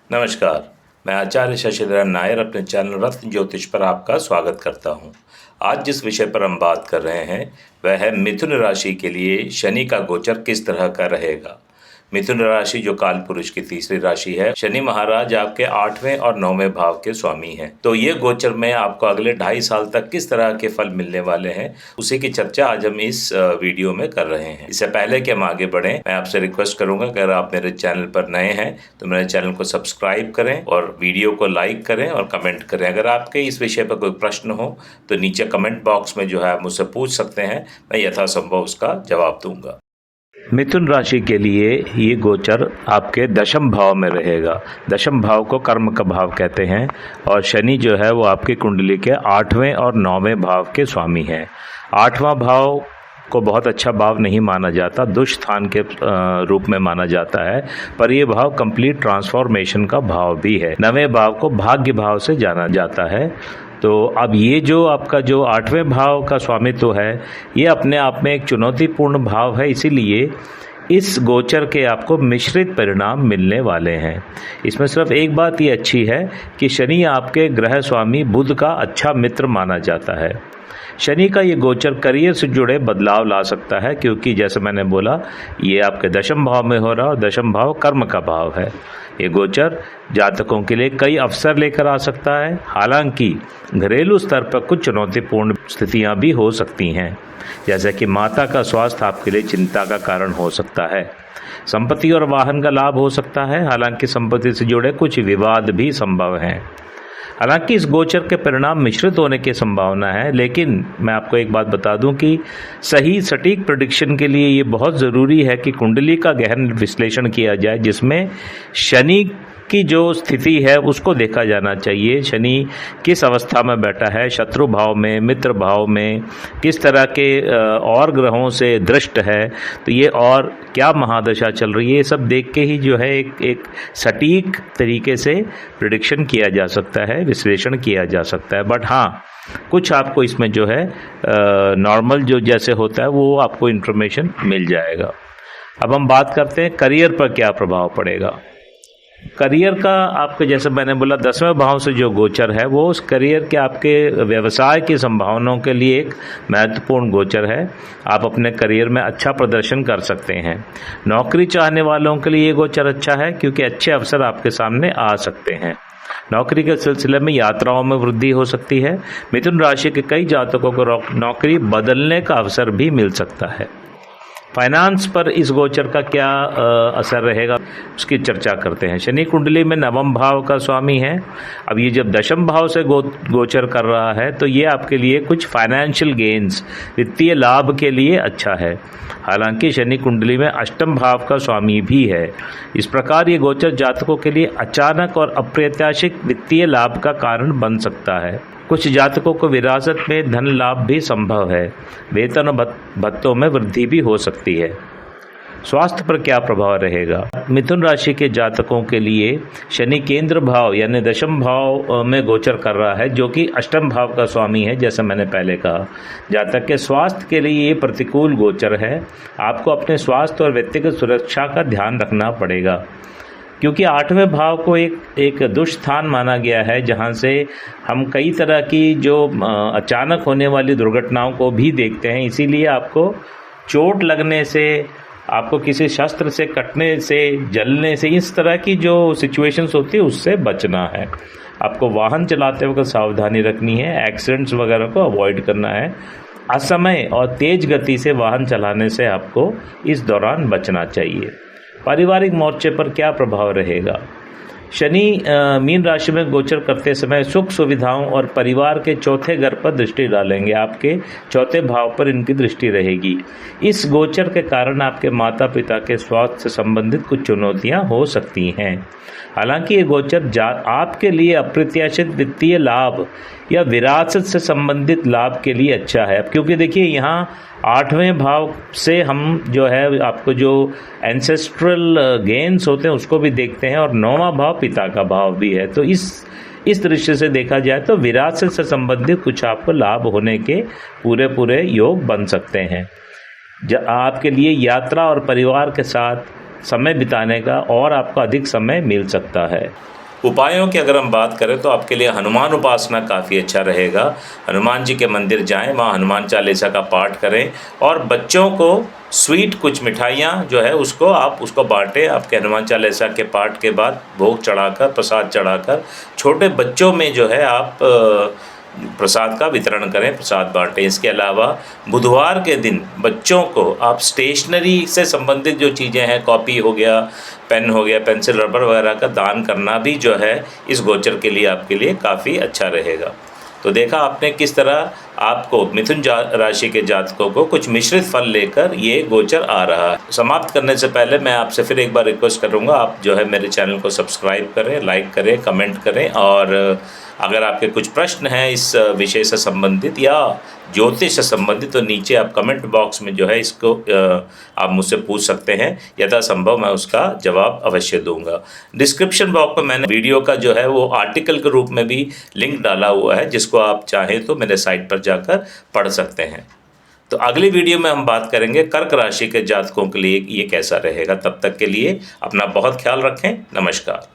नमस्कार, मैं आचार्य शशिधर नायर अपने चैनल रत्न ज्योतिष पर आपका स्वागत करता हूं। आज जिस विषय पर हम बात कर रहे हैं वह है मिथुन राशि के लिए शनि का गोचर किस तरह का रहेगा। मिथुन राशि जो काल पुरुष की तीसरी राशि है, शनि महाराज आपके 8वें और 9वें भाव के स्वामी हैं। तो ये गोचर में आपको अगले 2.5 साल तक किस तरह के फल मिलने वाले हैं, उसी की चर्चा आज हम इस वीडियो में कर रहे हैं। इससे पहले कि हम आगे बढ़ें, मैं आपसे रिक्वेस्ट करूंगा अगर आप मेरे चैनल पर नए हैं तो मेरे चैनल को सब्सक्राइब करें और वीडियो को लाइक करें और कमेंट करें। अगर आपके इस विषय पर कोई प्रश्न हो तो नीचे कमेंट बॉक्स में जो है आप मुझसे पूछ सकते हैं, मैं यथासंभव उसका जवाब दूंगा। मिथुन राशि के लिए ये गोचर आपके दशम भाव में रहेगा। दशम भाव को कर्म का भाव कहते हैं और शनि जो है वो आपकी कुंडली के 8वें और 9वें भाव के स्वामी हैं। 8वां भाव को बहुत अच्छा भाव नहीं माना जाता, दुष्ट स्थान के रूप में माना जाता है, पर यह भाव कंप्लीट ट्रांसफॉर्मेशन का भाव भी है। 9वें भाव को भाग्य भाव से जाना जाता है। तो अब ये जो आपका जो 8वें भाव का स्वामित्व है, ये अपने आप में एक चुनौतीपूर्ण भाव है, इसीलिए इस गोचर के आपको मिश्रित परिणाम मिलने वाले हैं। इसमें सिर्फ एक बात ये अच्छी है कि शनि आपके ग्रह स्वामी बुध का अच्छा मित्र माना जाता है। शनि का ये गोचर करियर से जुड़े बदलाव ला सकता है, क्योंकि जैसे मैंने बोला ये आपके दशम भाव में हो रहा और दशम भाव कर्म का भाव है। ये गोचर जातकों के लिए कई अवसर लेकर आ सकता है। हालांकि घरेलू स्तर पर कुछ चुनौतीपूर्ण स्थितियां भी हो सकती हैं, जैसे कि माता का स्वास्थ्य आपके लिए चिंता का कारण हो सकता है। संपत्ति और वाहन का लाभ हो सकता है, हालांकि संपत्ति से जुड़े कुछ विवाद भी संभव हैं। हालांकि इस गोचर के परिणाम मिश्रित होने की संभावना है, लेकिन मैं आपको एक बात बता दूं कि सही सटीक प्रेडिक्शन के लिए ये बहुत ज़रूरी है कि कुंडली का गहन विश्लेषण किया जाए, जिसमें शनि की जो स्थिति है उसको देखा जाना चाहिए। शनि किस अवस्था में बैठा है, शत्रु भाव में, मित्र भाव में, किस तरह के और ग्रहों से दृष्ट है, तो ये और क्या महादशा चल रही है, ये सब देख के ही जो है एक सटीक तरीके से प्रेडिक्शन किया जा सकता है, विश्लेषण किया जा सकता है। बट हाँ, कुछ आपको इसमें जो है नॉर्मल जो जैसे होता है वो आपको इन्फॉर्मेशन मिल जाएगा। अब हम बात करते हैं करियर पर क्या प्रभाव पड़ेगा। करियर का आपके जैसे मैंने बोला 10वें भाव से जो गोचर है वो उस करियर के आपके व्यवसाय की संभावनाओं के लिए एक महत्वपूर्ण गोचर है। आप अपने करियर में अच्छा प्रदर्शन कर सकते हैं। नौकरी चाहने वालों के लिए ये गोचर अच्छा है, क्योंकि अच्छे अवसर आपके सामने आ सकते हैं। नौकरी के सिलसिले में यात्राओं में वृद्धि हो सकती है। मिथुन राशि के कई जातकों को नौकरी बदलने का अवसर भी मिल सकता है। फाइनेंस पर इस गोचर का क्या असर रहेगा, उसकी चर्चा करते हैं। शनि कुंडली में 9वें भाव का स्वामी है। अब ये जब दशम भाव से गोचर कर रहा है तो ये आपके लिए कुछ फाइनेंशियल गेन्स, वित्तीय लाभ के लिए अच्छा है। हालांकि शनि कुंडली में 8वें भाव का स्वामी भी है। इस प्रकार ये गोचर जातकों के लिए अचानक और अप्रत्याशित वित्तीय लाभ का कारण बन सकता है। कुछ जातकों को विरासत में धन लाभ भी संभव है। वेतन और भत्तों में वृद्धि भी हो सकती है। स्वास्थ्य पर क्या प्रभाव रहेगा। मिथुन राशि के जातकों के लिए शनि केंद्र भाव यानी दशम भाव में गोचर कर रहा है, जो कि 8वें भाव का स्वामी है। जैसे मैंने पहले कहा, जातक के स्वास्थ्य के लिए ये प्रतिकूल गोचर है। आपको अपने स्वास्थ्य और व्यक्तिगत सुरक्षा का ध्यान रखना पड़ेगा, क्योंकि 8वें भाव को एक दुष्ट स्थान माना गया है, जहां से हम कई तरह की जो अचानक होने वाली दुर्घटनाओं को भी देखते हैं। इसीलिए आपको चोट लगने से, आपको किसी शस्त्र से कटने से, जलने से, इस तरह की जो सिचुएशंस होती है उससे बचना है। आपको वाहन चलाते वक्त सावधानी रखनी है, एक्सीडेंट्स वगैरह को अवॉइड करना है। असमय और तेज गति से वाहन चलाने से आपको इस दौरान बचना चाहिए। पारिवारिक मोर्चे पर क्या प्रभाव रहेगा। शनि मीन राशि में गोचर करते समय सुख सुविधाओं और परिवार के चौथे घर पर दृष्टि डालेंगे। आपके चौथे भाव पर इनकी दृष्टि रहेगी। इस गोचर के कारण आपके माता पिता के स्वास्थ्य से संबंधित कुछ चुनौतियां हो सकती हैं। हालांकि ये गोचर आपके लिए अप्रत्याशित वित्तीय लाभ या विरासत से संबंधित लाभ के लिए अच्छा है। क्योंकि देखिए, यहाँ 8वें भाव से हम जो है आपको जो एंसेस्ट्रल गेन्स होते हैं उसको भी देखते हैं, और 9वां भाव पिता का भाव भी है। तो इस दृष्टि से देखा जाए तो विरासत से संबंधित कुछ आपको लाभ होने के पूरे योग बन सकते हैं। आपके लिए यात्रा और परिवार के साथ समय बिताने का और आपको अधिक समय मिल सकता है। उपायों की अगर हम बात करें तो आपके लिए हनुमान उपासना काफ़ी अच्छा रहेगा। हनुमान जी के मंदिर जाएं, वहाँ हनुमान चालीसा का पाठ करें और बच्चों को स्वीट कुछ मिठाइयाँ जो है उसको बाँटें। आपके हनुमान चालीसा के पाठ के बाद भोग चढ़ाकर, प्रसाद चढ़ाकर छोटे बच्चों में जो है आप प्रसाद का वितरण करें, प्रसाद बाँटें। इसके अलावा बुधवार के दिन बच्चों को आप स्टेशनरी से संबंधित जो चीज़ें हैं, कॉपी हो गया, पेन हो गया, पेंसिल, रबर वगैरह का दान करना भी जो है इस गोचर के लिए आपके लिए काफ़ी अच्छा रहेगा। तो देखा आपने किस तरह आपको मिथुन राशि के जातकों को कुछ मिश्रित फल लेकर ये गोचर आ रहा है। समाप्त करने से पहले मैं आपसे फिर एक बार रिक्वेस्ट करूँगा, आप जो है मेरे चैनल को सब्सक्राइब करें, लाइक करें, कमेंट करें और अगर आपके कुछ प्रश्न हैं इस विषय से संबंधित या ज्योतिष से संबंधित तो नीचे आप कमेंट बॉक्स में जो है इसको आप मुझसे पूछ सकते हैं। यथासंभव मैं उसका जवाब अवश्य दूंगा। डिस्क्रिप्शन बॉक्स में मैंने वीडियो का जो है वो आर्टिकल के रूप में भी लिंक डाला हुआ है, जिसको आप चाहें तो मेरे साइट पर जाकर पढ़ सकते हैं। तो अगली वीडियो में हम बात करेंगे कर्क राशि के जातकों के लिए ये कैसा रहेगा। तब तक के लिए अपना बहुत ख्याल रखें। नमस्कार।